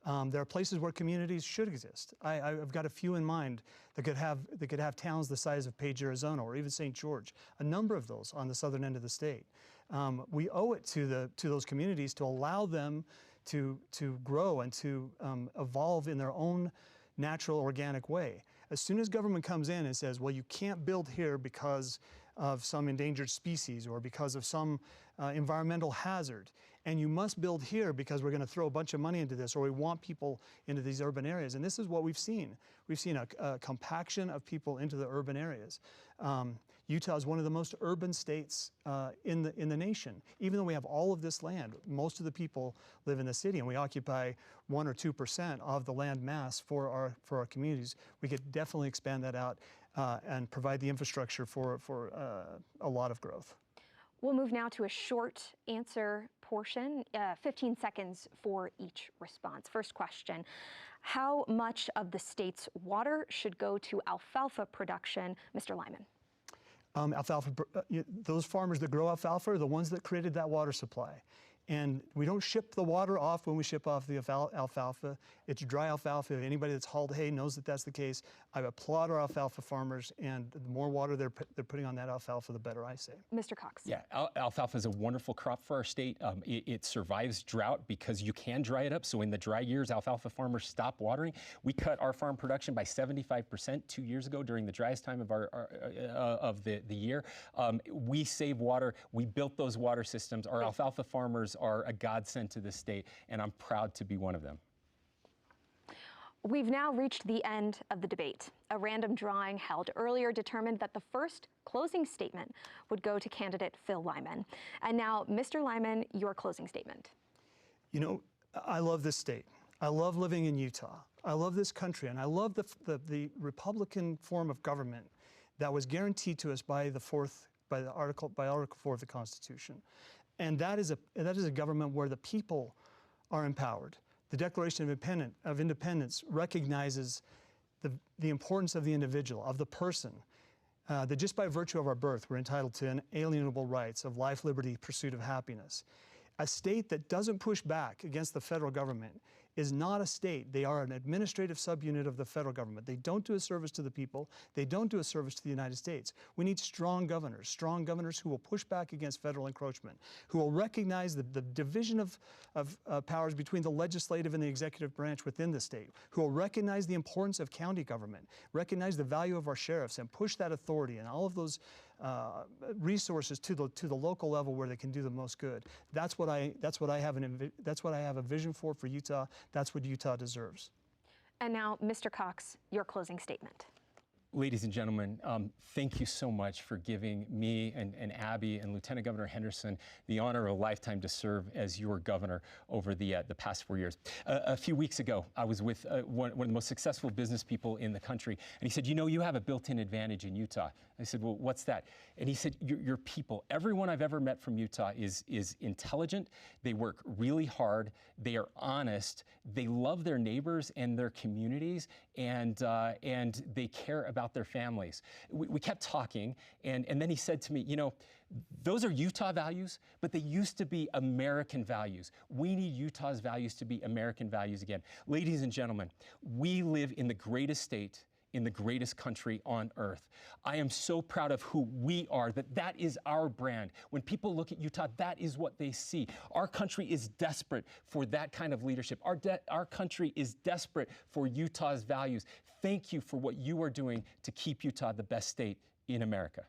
There are places where communities should exist. I've got a few in mind that could have towns the size of Page, Arizona, or even St. George. A number of those on the southern end of the state. We owe it to those communities to allow them to grow and to evolve in their own natural, organic way. As soon as government comes in and says, well, you can't build here because of some endangered species or because of some environmental hazard, and you must build here because we're going to throw a bunch of money into this, or we want people into these urban areas. And this is what we've seen. We've seen a compaction of people into the urban areas. Utah is one of the most urban states in the nation. Even though we have all of this land, most of the people live in the city, and we occupy 1 or 2% of the land mass for our communities. We could definitely expand that out and provide the infrastructure for a lot of growth. We'll move now to a short answer portion, 15 seconds for each response. First question, how much of the state's water should go to alfalfa production? Mr. Lyman. Alfalfa, those farmers that grow alfalfa are the ones that created that water supply. And we don't ship the water off when we ship off the alfalfa. It's dry alfalfa. Anybody that's hauled hay knows that that's the case. I applaud our alfalfa farmers, and the more water they're putting on that alfalfa, the better, I say. Mr. Cox. Yeah, alfalfa is a wonderful crop for our state. It survives drought because you can dry it up. So in the dry years, alfalfa farmers stop watering. We cut our farm production by 75% 2 years ago during the driest time of the year. We save water. We built those water systems. Our alfalfa farmers are a godsend to the state, and I'm proud to be one of them. We've now reached the end of the debate. A random drawing held earlier determined that the first closing statement would go to candidate Phil Lyman. And now, Mr. Lyman, your closing statement. You know, I love this state. I love living in Utah. I love this country, and I love the Republican form of government that was guaranteed to us by Article 4 of the Constitution. And that is a government where the people are empowered. The Declaration of Independence recognizes the importance of the individual, of the person, that just by virtue of our birth, we're entitled to inalienable rights of life, liberty, pursuit of happiness. A state that doesn't push back against the federal government is not a state. They are an administrative subunit of the federal government. They don't do a service to the people. They don't do a service to the United States. We need strong governors who will push back against federal encroachment, who will recognize the division of powers between the legislative and the executive branch within the state, who will recognize the importance of county government, recognize the value of our sheriffs, and push that authority and all of those resources to the local level where they can do the most good. That's what I have a vision for Utah. That's what Utah deserves. And now, Mr. Cox, your closing statement. Ladies and gentlemen, thank you so much for giving me and Abby and Lieutenant Governor Henderson the honor of a lifetime to serve as your governor over the past 4 years. A few weeks ago, I was with one of the most successful business people in the country, and he said, "You know, you have a built-in advantage in Utah." I said, "Well, what's that?" And he said, your people. Everyone I've ever met from Utah is intelligent. They work really hard. They are honest. They love their neighbors and their communities, and they care about their families." We kept talking, and then he said to me, "You know, those are Utah values, but they used to be American values. We need Utah's values to be American values again." Ladies and gentlemen, we live in the greatest state, in the greatest country on earth. I am so proud of who we are, that is our brand. When people look at Utah, that is what they see. Our country is desperate for that kind of leadership. Our country is desperate for Utah's values. Thank you for what you are doing to keep Utah the best state in America.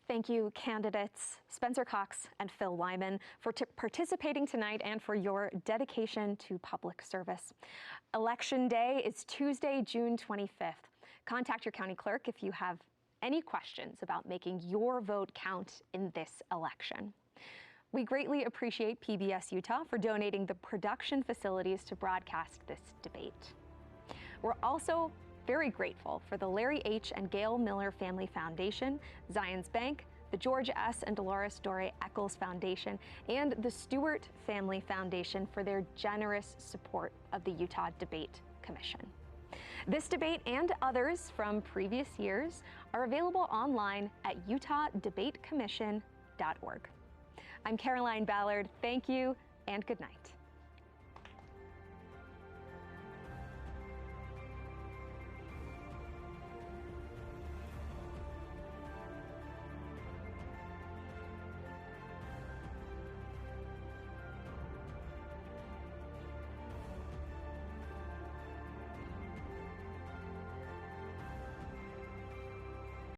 Thank you, candidates Spencer Cox and Phil Lyman, for participating tonight and for your dedication to public service. Election Day is Tuesday, June 25th. Contact your county clerk if you have any questions about making your vote count in this election. We greatly appreciate PBS Utah for donating the production facilities to broadcast this debate. We're also very grateful for the Larry H. and Gail Miller Family Foundation, Zions Bank, the George S. and Dolores Dore Eccles Foundation, and the Stewart Family Foundation for their generous support of the Utah Debate Commission. This debate and others from previous years are available online at utahdebatecommission.org. I'm Caroline Ballard. Thank you and good night.